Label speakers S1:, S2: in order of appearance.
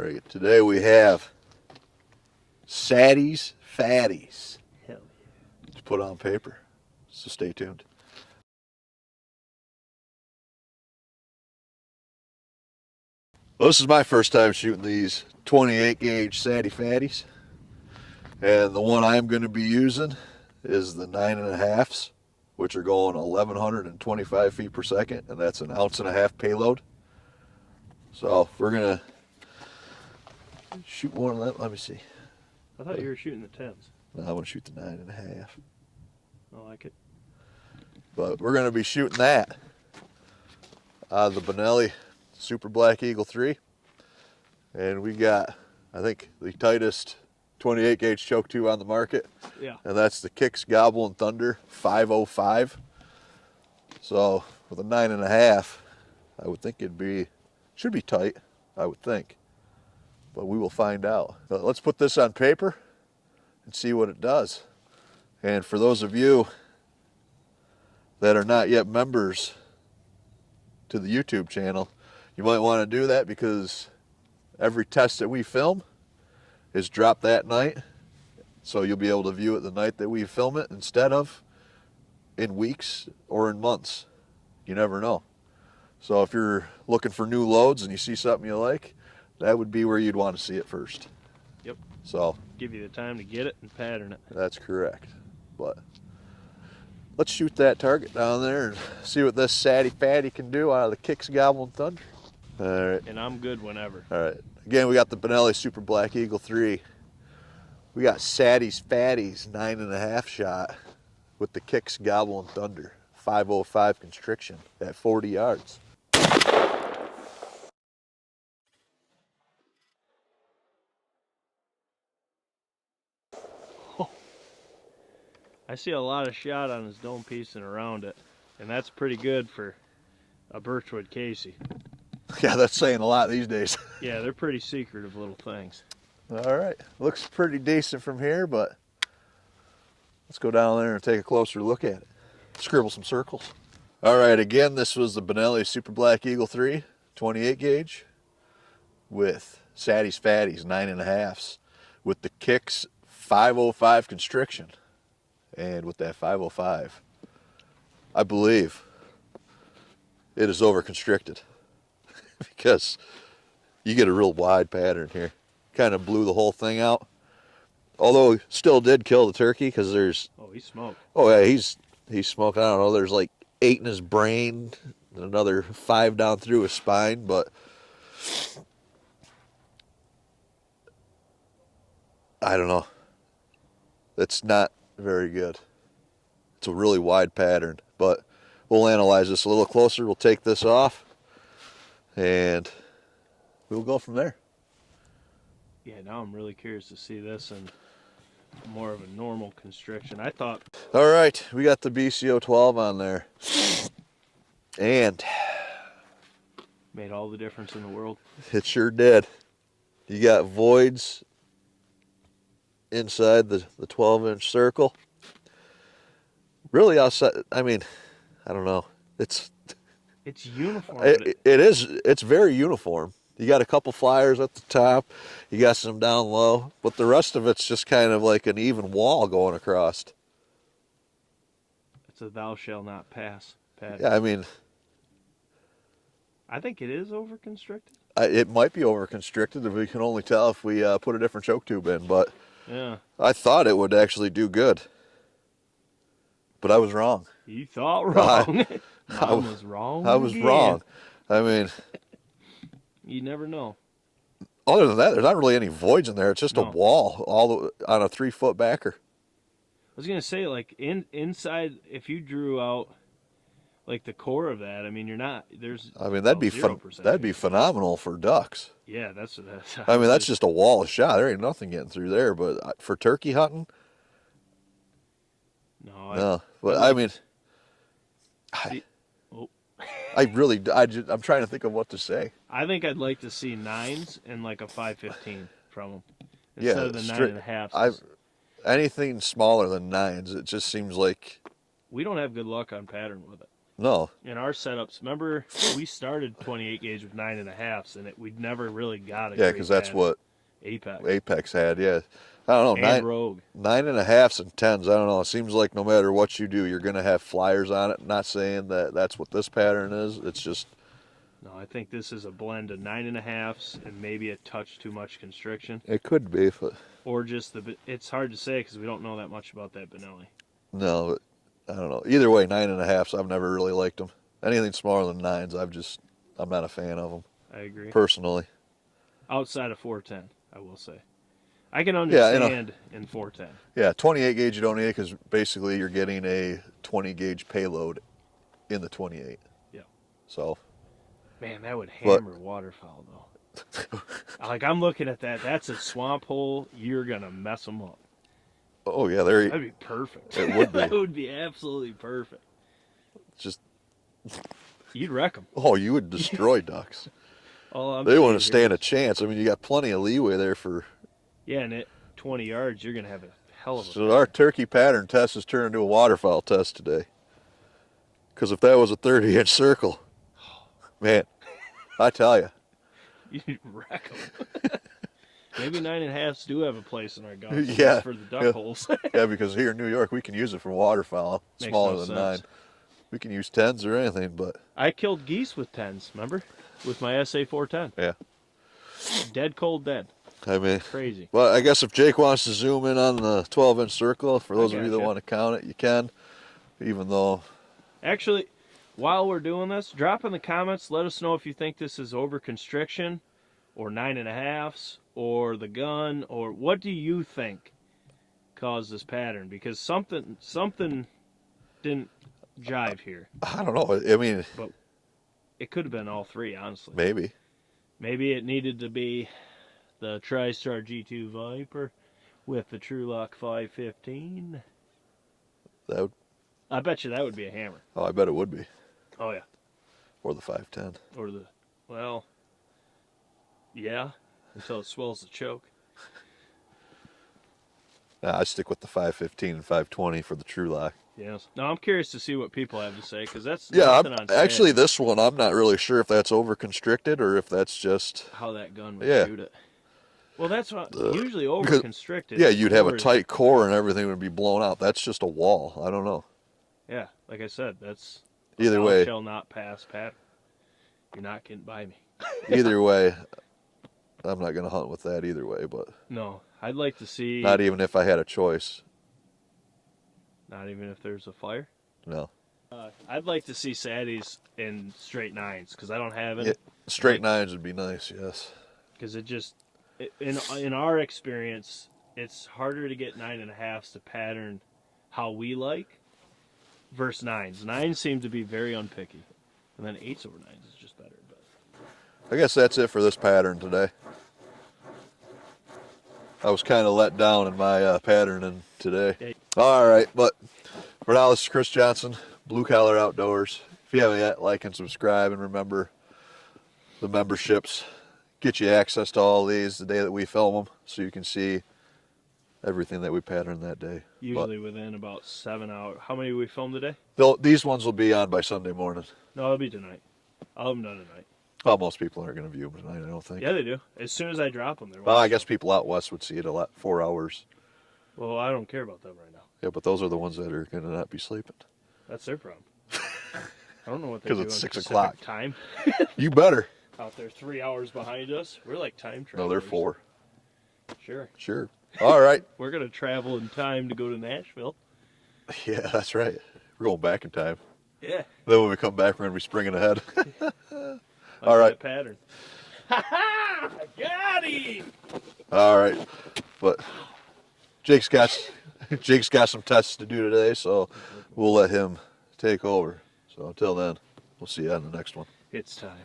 S1: right, today we have Satties Fatties.
S2: Hell yeah.
S1: To put on paper, so stay tuned. Well, this is my first time shooting these 28 gauge Satties Fatties, and the one I'm going to be using is the 9.5s, which are going 1,125 feet per second, and that's an 1.5 ounce payload. So we're gonna shoot one of them. Let me see.
S2: I thought you were shooting the 10s.
S1: No, I want to shoot the 9.5.
S2: I like it.
S1: But we're gonna be shooting that out of the Benelli Super Black Eagle 3, and we got, I think, the tightest 28 gauge choke tube on the market.
S2: Yeah.
S1: And that's the Kicks Gobblin Thunder 505. So with a 9.5, I would think should be tight, I would think, but we will find out. But let's put this on paper and see what it does. And for those of you that are not yet members to the YouTube channel, you might want to do that, because every test that we film is dropped that night. So you'll be able to view it the night that we film it instead of in weeks or in months. You never know. So if you're looking for new loads and you see something you like, that would be where you'd want to see it first.
S2: Yep.
S1: So
S2: give you the time to get it and pattern it.
S1: That's correct. But let's shoot that target down there and see what this Satties Fatty can do out of the Kicks Gobblin Thunder. All right.
S2: And I'm good whenever.
S1: All right. Again, we got the Benelli Super Black Eagle 3. We got Satties Fatties 9.5 shot with the Kicks Gobblin Thunder 505 constriction at 40 yards.
S2: I see a lot of shot on his dome piece and around it, and that's pretty good for a Birchwood Casey.
S1: Yeah, that's saying a lot these days.
S2: Yeah, they're pretty secretive little things.
S1: All right, looks pretty decent from here, but let's go down there and take a closer look at it. Scribble some circles. All right, again, this was the Benelli Super Black Eagle 3, 28 gauge, with Satties Fatties 9.5s, with the Kicks 505 constriction. And with that 505, I believe it is over constricted because you get a real wide pattern here. Kind of blew the whole thing out. Although still did kill the turkey, because there's...
S2: Oh, he smoked.
S1: Oh yeah, he's smoked. I don't know, there's like 8 in his brain and another 5 down through his spine, but I don't know. It's not very good. It's a really wide pattern, but we'll analyze this a little closer. We'll take this off and we'll go from there.
S2: Yeah, now I'm really curious to see this in more of a normal constriction. I thought...
S1: All right, we got the BCO12 on there, and
S2: made all the difference in the world.
S1: It sure did. You got voids inside the 12-inch circle. Really outside, I mean, I don't know. It's
S2: uniform.
S1: It's very uniform. You got a couple flyers at the top, you got some down low, but the rest of it's just kind of like an even wall going across.
S2: It's a thou shall not pass pattern.
S1: Yeah, I mean,
S2: I think it is over constricted.
S1: It might be over constricted, if we can only tell if we put a different choke tube in, but
S2: yeah,
S1: I thought it would actually do good. But I was wrong.
S2: You thought wrong. I was wrong.
S1: I was wrong. I mean,
S2: you never know.
S1: Other than that, there's not really any voids in there. It's just a wall on a 3-foot backer.
S2: I was gonna say, like inside, if you drew out like the core of that, I mean, you're not there's.
S1: I mean, that'd be phenomenal for ducks.
S2: Yeah, that's.
S1: I mean, that's just a wall of shot. There ain't nothing getting through there. But for turkey hunting, no. But I mean, I'm trying to think of what to say.
S2: I think I'd like to see 9s and like a 515 from them instead of the 9.5s.
S1: Anything smaller than 9s, it just seems like
S2: we don't have good luck on pattern with it.
S1: No.
S2: In our setups, remember we started 28 gauge with 9.5s, and we'd never really got a
S1: Yeah,
S2: great
S1: because that's
S2: pattern.
S1: what
S2: Apex
S1: Apex had. Yeah. I don't know.
S2: and Rogue.
S1: 9.5s and 10s. I don't know. It seems like no matter what you do, you're going to have flyers on it. Not saying that that's what this pattern is. It's just.
S2: No, I think this is a blend of 9.5s and maybe a touch too much constriction.
S1: It could be, but.
S2: Or just it's hard to say because we don't know that much about that Benelli.
S1: No, but I don't know. Either way, 9.5s. I've never really liked them. Anything smaller than 9s, I'm not a fan of them.
S2: I agree.
S1: Personally.
S2: Outside of 410, I will say. I can understand in 410.
S1: Yeah, 28 gauge you don't need it because basically you're getting a 20 gauge payload in the 28.
S2: Yeah.
S1: So.
S2: Man, that would hammer waterfowl though. Like I'm looking at that. That's a swamp hole. You're gonna mess them up.
S1: Oh yeah,
S2: that'd be perfect.
S1: It would be.
S2: That would be absolutely perfect.
S1: Just.
S2: You'd wreck them.
S1: Oh, you would destroy ducks.
S2: All
S1: they wouldn't stand a chance. I mean, you got plenty of leeway there for.
S2: Yeah, and at 20 yards, you're gonna have a hell of a.
S1: So our turkey pattern test has turned into a waterfowl test today. Because if that was a 30-inch circle, man, I tell you.
S2: You'd wreck them. Maybe 9.5s do have a place in our guns.
S1: Yeah.
S2: For the duck holes.
S1: Yeah, because here in New York, we can use it for waterfowl.
S2: Makes
S1: Smaller
S2: no
S1: than
S2: sense.
S1: 9. We can use 10s or anything, but.
S2: I killed geese with 10s, remember? With my SA410.
S1: Yeah.
S2: Dead cold dead.
S1: I mean.
S2: Crazy.
S1: Well, I guess if Jake wants to zoom in on the 12-inch circle, for those of you that want to count it, you can. Even though.
S2: Actually, while we're doing this, drop in the comments. Let us know if you think this is over constriction, or 9.5s, or the gun, or what do you think caused this pattern? Because something didn't jive here.
S1: I don't know. I mean.
S2: But it could have been all three, honestly.
S1: Maybe.
S2: Maybe it needed to be the TriStar G2 Viper with the TrueLock 515.
S1: That would.
S2: I bet you that would be a hammer.
S1: Oh, I bet it would be.
S2: Oh, yeah.
S1: Or the 510.
S2: Or the, well, yeah, until it swells the choke.
S1: I stick with the 515 and 520 for the TrueLock.
S2: Yes. Now, I'm curious to see what people have to say, because that's
S1: Yeah,
S2: nothing on
S1: actually,
S2: Saturday,
S1: this one, I'm not really sure if that's over-constricted or if that's just...
S2: how that gun would
S1: Yeah.
S2: shoot it. Well, that's what, usually over-constricted.
S1: Yeah, you'd have a
S2: or-
S1: tight core and everything would be blown out. That's just a wall. I don't know.
S2: Yeah, like I said, that's...
S1: Either
S2: thou
S1: way,
S2: shall not pass pattern. You're not getting by me.
S1: either way, I'm not going to hunt with that either way, but
S2: No, I'd like to see...
S1: not even if I had a choice.
S2: Not even if there's a fire?
S1: No.
S2: I'd like to see Satties in straight 9s, because I don't have any.
S1: Yeah, straight 9s would be nice, yes.
S2: Because it just... In our experience, it's harder to get 9.5s to pattern how we like versus 9s. 9s seem to be very unpicky. And then 8s over 9s is just better. But
S1: I guess that's it for this pattern today. I was kind of let down in my patterning today.
S2: Yeah.
S1: All right, but for now, this is Chris Johnson, Blue Collar Outdoors. If you haven't yet, like and subscribe, and remember the memberships get you access to all these the day that we film them, so you can see everything that we pattern that day.
S2: usually within about 7 hours. How many we filmed today?
S1: These ones will be on by Sunday morning.
S2: No, it'll be tonight. I'll have them done tonight.
S1: Well, most people aren't going to view them tonight, I don't think.
S2: Yeah, they do. As soon as I drop them, they're
S1: Well, I
S2: watching.
S1: guess people out west would see it a lot, 4 hours.
S2: Well, I don't care about them right now.
S1: Yeah, but those are the ones that are going to not be sleeping.
S2: That's their problem. I don't know what they
S1: 'Cause
S2: do
S1: it's
S2: in
S1: 6
S2: Pacific
S1: o'clock.
S2: time.
S1: You better.
S2: Out there 3 hours behind us. We're like time travelers.
S1: No, they're 4.
S2: Sure.
S1: Sure. All right.
S2: We're going to travel in time to go to Nashville.
S1: Yeah, that's right. We're going back in time.
S2: Yeah.
S1: Then when we come back, we're going to be springing ahead.
S2: Like
S1: All right.
S2: that pattern. Ha ha! Got him!
S1: All right. But Jake's got some tests to do today, so we'll let him take over. So until then, we'll see you on the next one.
S2: It's time.